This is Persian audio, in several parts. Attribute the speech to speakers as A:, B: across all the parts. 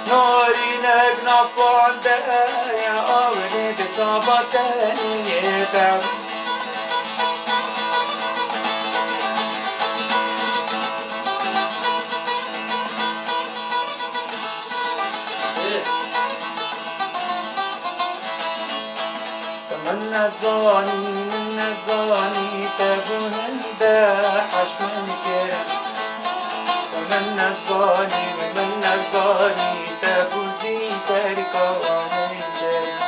A: نارينك نفعل يا أولي بتعبتني يتعب من الزاني تبو هندا حش من كرم من الزاني تبو زي تركا من كرم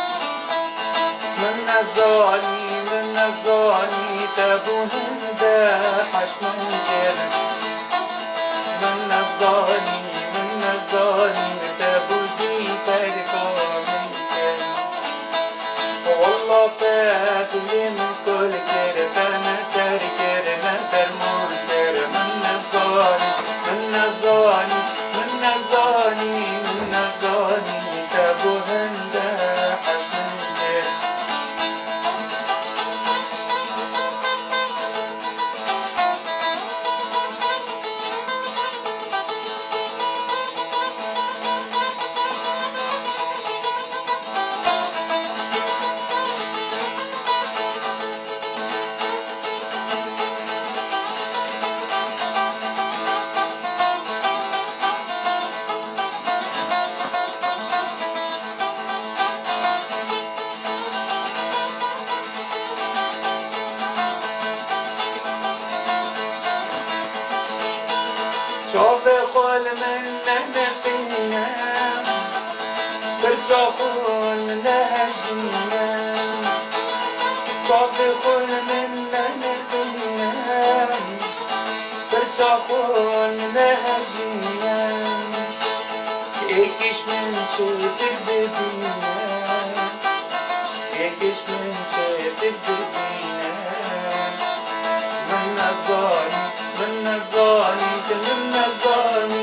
A: من الزاني تبو هندا حش من كرم من الزاني تبو زي تركا من كرم والله تاتي من كل كرم تركرنا درمون كرم من الزاني تبو هندا حش من كرم شوف خول من نقينا برجع خول من هجينا شوف خول من نقينا برجع خول من هجينا يكش من شيت الدنيا يكش من شيت الدنيا من الزاني